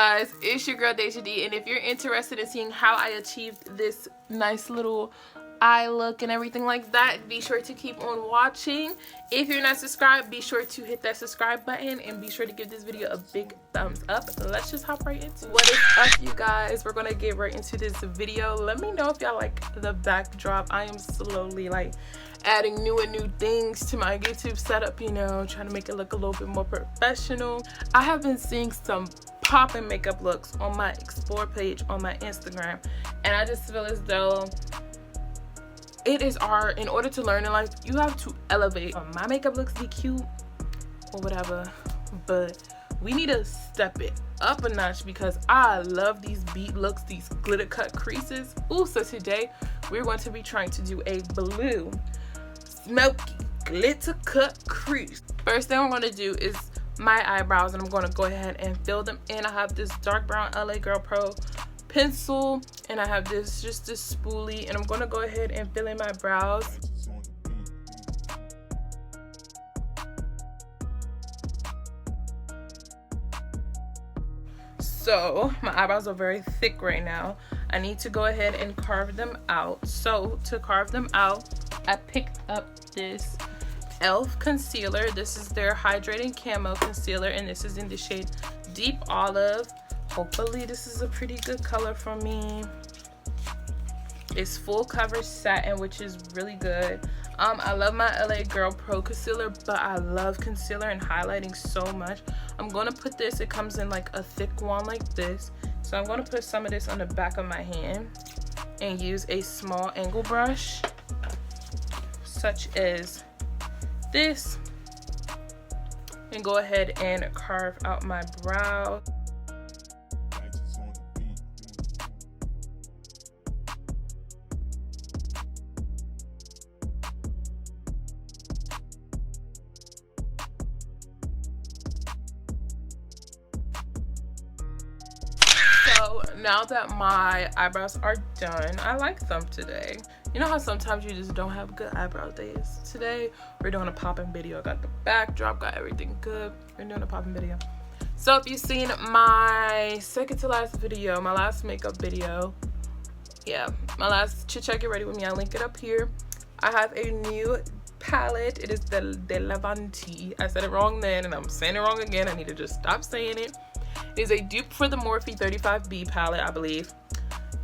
guys, it's your girl Deja D, and if you're interested in seeing how I achieved this nice little eye look and everything like that, be sure to keep on watching. If you're not subscribed, be sure to hit that subscribe button and be sure to give this video a big thumbs up. Let's just hop right into it. What is up, you guys? We're gonna get right into this video. Let me know if y'all like the backdrop. I am slowly like adding new things to my YouTube setup, you know, trying to make it look a little bit more professional. I have been seeing some popping makeup looks on my explore page on my Instagram, and I just feel as though it is in order to learn in life, you have to elevate. My makeup looks be cute or whatever, but we need to step it up a notch because I love these beat looks, these glitter cut creases. Ooh, so today we're going to be trying to do a blue smoky glitter cut crease. First thing I'm going to do is my eyebrows, and I'm going to go ahead and fill them in. I have this dark brown LA Girl Pro pencil, and I have this spoolie, and I'm going to go ahead and fill in my brows. So my eyebrows are very thick right now. I need to go ahead and carve them out. So to carve them out, I picked up this e.l.f. concealer. This is their hydrating camo concealer, and this is in the shade Deep Olive. Hopefully this is a pretty good color for me. It's full coverage satin, which is really good. I love my LA Girl Pro concealer, but I love concealer and highlighting so much. I'm gonna put this, it comes in like a thick one like this, so I'm gonna put some of this on the back of my hand and use a small angle brush such as this and go ahead and carve out my brow. So now that my eyebrows are done, I like them today. You know how sometimes you just don't have good eyebrow days? Today we're doing a popping video. Got the backdrop, got everything good. We're doing a popping video. So if you've seen my second to last video, my last makeup video, yeah, my last chit chat get ready with me, I'll link it up here. I have a new palette. It is the De Levanti. I said it wrong then and I'm saying it wrong again. I need to just stop saying it. It is a dupe for the Morphe 35B palette, I believe.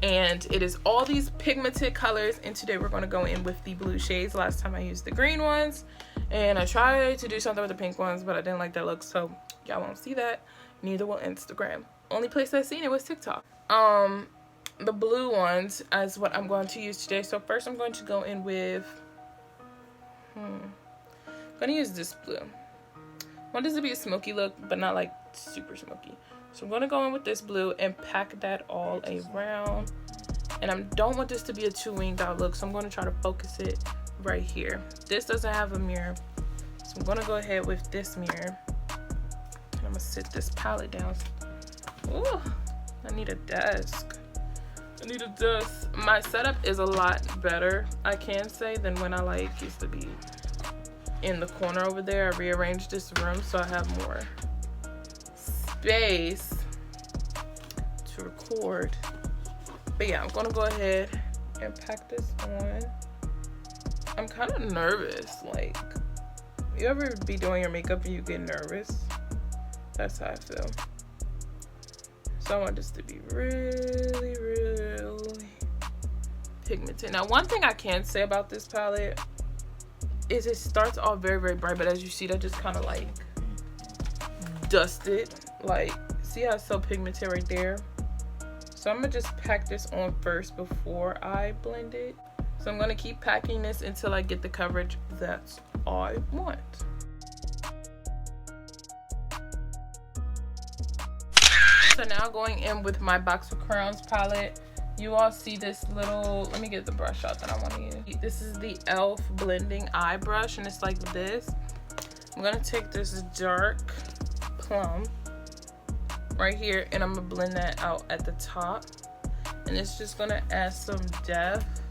And it is all these pigmented colors, and today we're going to go in with the blue shades. Last time I used the green ones, and I tried to do something with the pink ones, but I didn't like that look, so y'all won't see that. Neither will Instagram. Only place I've seen it was TikTok. The blue ones is what I'm going to use today. So first I'm going to go in with I'm going to use this blue. I want this to be a smoky look, but not like super smoky. So I'm going to go in with this blue and pack that all around. And I don't want this to be a too winged out look, so I'm going to try to focus it right here. This doesn't have a mirror, so I'm going to go ahead with this mirror. And I'm going to sit this palette down. Ooh, I need a desk. I need a desk. My setup is a lot better, I can say, than when I used to be in the corner over there. I rearranged this room so I have more space to record. But yeah, I'm gonna go ahead and pack this on. I'm kind of nervous. Like, you ever be doing your makeup and you get nervous? That's how I feel. So I want this to be really pigmented. Now, one thing I can say about this palette is it starts off very bright, but as you see, that just kind of like dusted. Like, see how it's so pigmented right there? So I'm gonna just pack this on first before I blend it. So I'm gonna keep packing this until I get the coverage that's all I want. So now going in with my Box of Crayons palette, you all see this little, let me get the brush out that I want to use. This is the e.l.f. blending eye brush, and it's like this. I'm gonna take this dark plum right here, and I'm gonna blend that out at the top, and it's just gonna add some depth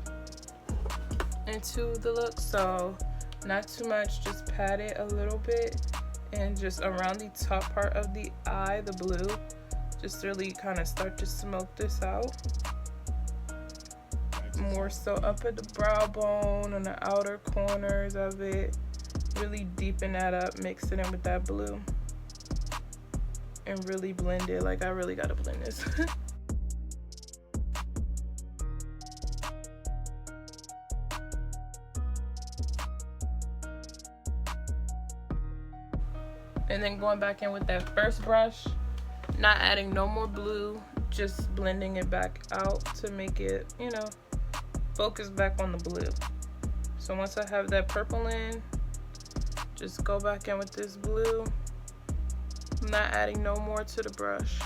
into the look. So not too much, just pat it a little bit, and just around the top part of the eye, the blue, just really kind of start to smoke this out. More so up at the brow bone, on the outer corners of it. Really deepen that up, mix it in with that blue. And really blend it. Like, I really gotta blend this. And then going back in with that first brush, not adding no more blue, just blending it back out to make it, you know, focus back on the blue. So once I have that purple in, just go back in with this blue. I'm not adding no more to the brush.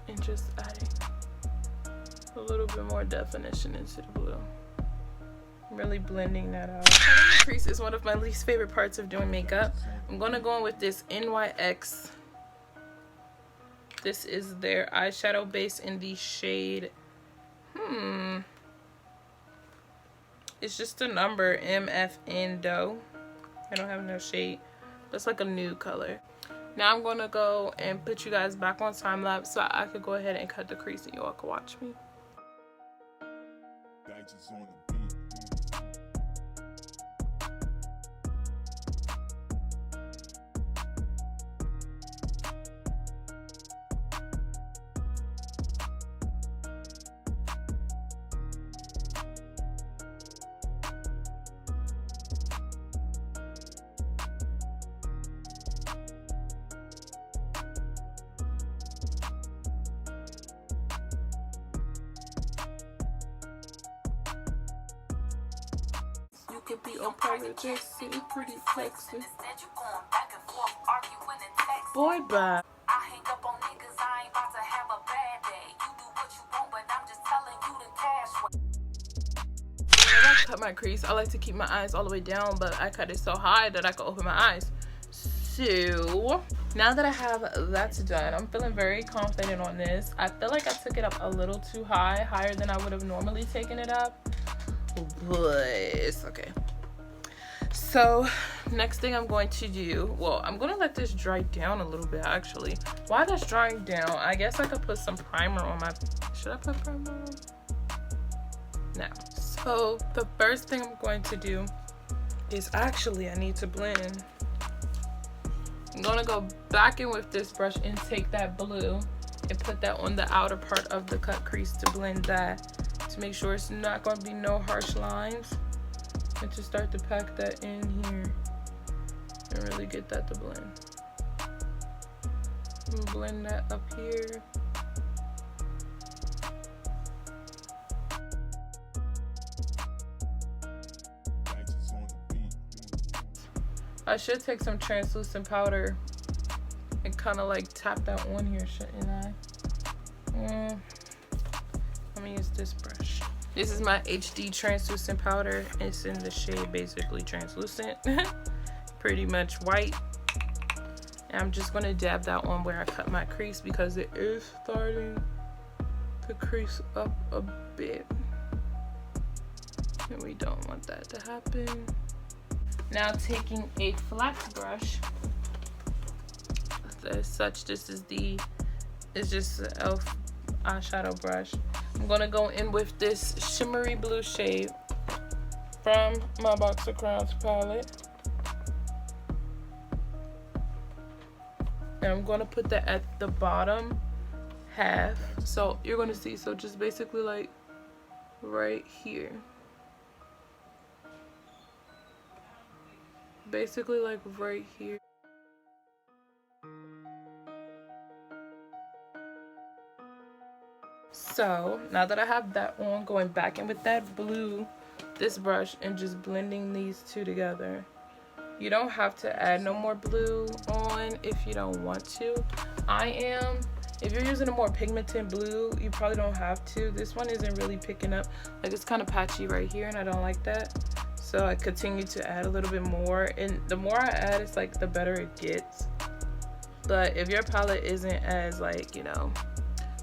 And just adding a little bit more definition into the blue. Really blending that out. Cutting the crease is one of my least favorite parts of doing makeup. I'm gonna go in with this NYX. This is their eyeshadow base in the shade, it's just a number, MFN Dough. I don't have no shade. That's like a nude color. Now I'm gonna go and put you guys back on time lapse so I could go ahead and cut the crease and you all can watch me. Could be on par with this, sitting pretty flexy. Boy, bye. I hang up on niggas, I ain't about to have a bad day. You do what you want, but I'm just telling you the cash. When I cut my crease, I like to keep my eyes all the way down, but I cut it so high that I could open my eyes. So now that I have that done, I'm feeling very confident on this. I feel like I took it up a little too high, higher than I would have normally taken it up. But it's okay. So next thing I'm going to do, well, I'm gonna let this dry down a little bit actually. While that's drying down, I guess I could put some primer on my, should I put primer on? No. So the first thing I'm going to do is actually I need to blend. I'm gonna go back in with this brush and take that blue and put that on the outer part of the cut crease to blend that, to make sure it's not going to be no harsh lines, and to start to pack that in here and really get that to blend. And blend that up here. I should take some translucent powder and kind of like tap that on here, shouldn't I? Let me use this brush. This is my HD translucent powder. It's in the shade basically translucent. Pretty much white. And I'm just gonna dab that on where I cut my crease because it is starting to crease up a bit. And we don't want that to happen. Now taking a flat brush. As such, this is it's just an e.l.f. eyeshadow brush. I'm gonna go in with this shimmery blue shade from my Box of Crowns palette. And I'm gonna put that at the bottom half. So you're gonna see, so just basically like right here. Basically like right here. So now that I have that on, going back in with that blue, this brush, and just blending these two together. You don't have to add no more blue on if you don't want to. If you're using a more pigmented blue, you probably don't have to. This one isn't really picking up, like it's kind of patchy right here and I don't like that. So I continue to add a little bit more, and the more I add, it's like the better it gets. But if your palette isn't as like, you know,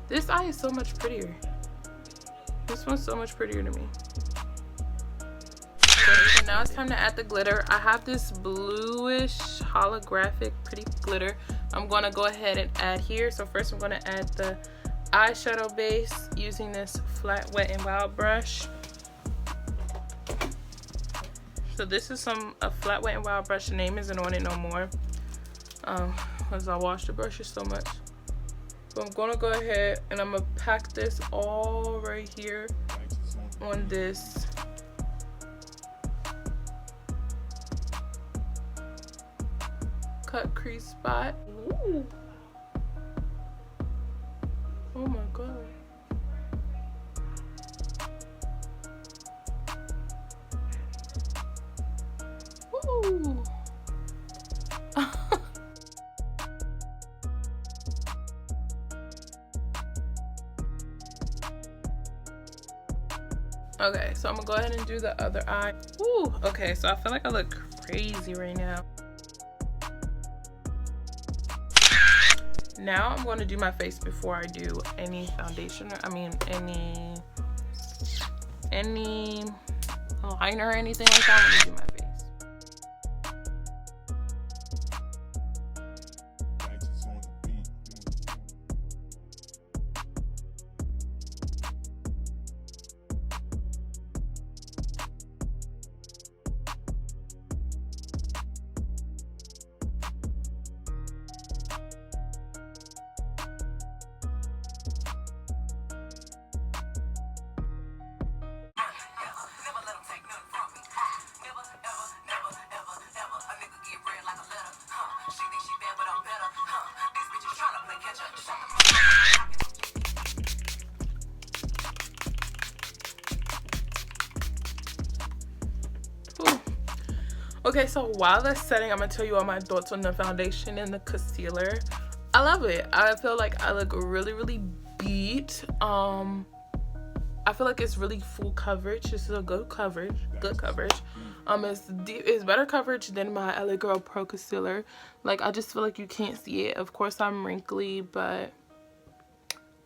this eye is so much prettier. This one's so much prettier to me. So now it's time to add the glitter. I have this bluish holographic pretty glitter I'm gonna go ahead and add here. So first I'm gonna add the eyeshadow base using this flat Wet n Wild brush. So this is a flat Wet n Wild brush. The name isn't on it no more because I washed the brushes so much. So I'm gonna go ahead and I'm gonna pack this all right here on this cut crease spot. Ooh. Oh my god. Ooh. Okay, so I'm gonna go ahead and do the other eye. Ooh, okay, so I feel like I look crazy right now. Now I'm going to do my face before I do any foundation, any liner or anything like that. I'm going to do my face. Okay, so while that's setting, I'm gonna tell you all my thoughts on the foundation and the concealer. I love it. I feel like I look really beat. I feel like it's really full coverage. This is a good coverage. It's better coverage than my LA Girl Pro concealer. Like, I just feel like you can't see it. Of course I'm wrinkly, but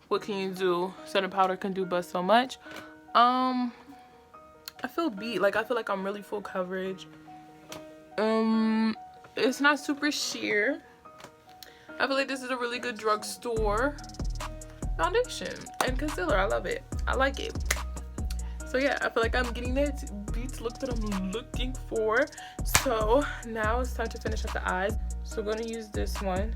what can you do? Setting powder can do but so much. I feel beat. Like, I feel like I'm really full coverage. It's not super sheer. I feel like this is a really good drugstore foundation and concealer. I love it. I like it. So yeah, I feel like I'm getting that beat look that I'm looking for. So now it's time to finish up the eyes. So I'm gonna use this one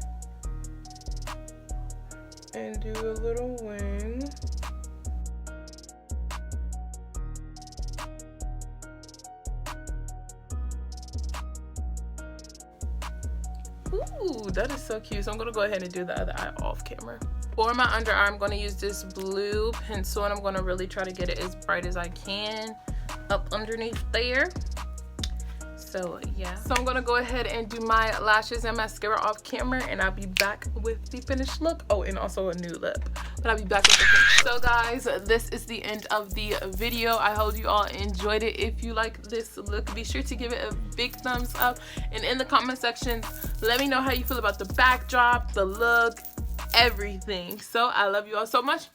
and do a little wing. Ooh, that is so cute. So I'm gonna go ahead and do the other eye off camera. For my under eye, I'm gonna use this blue pencil and I'm gonna really try to get it as bright as I can up underneath there. So yeah, so I'm gonna go ahead and do my lashes and mascara off camera and I'll be back with the finished look. Oh, and also a new lip, but I'll be back with the finished. So guys, this is the end of the video. I hope you all enjoyed it. If you like this look, be sure to give it a big thumbs up, and in the comment section let me know how you feel about the backdrop, the look, everything. So I love you all so much.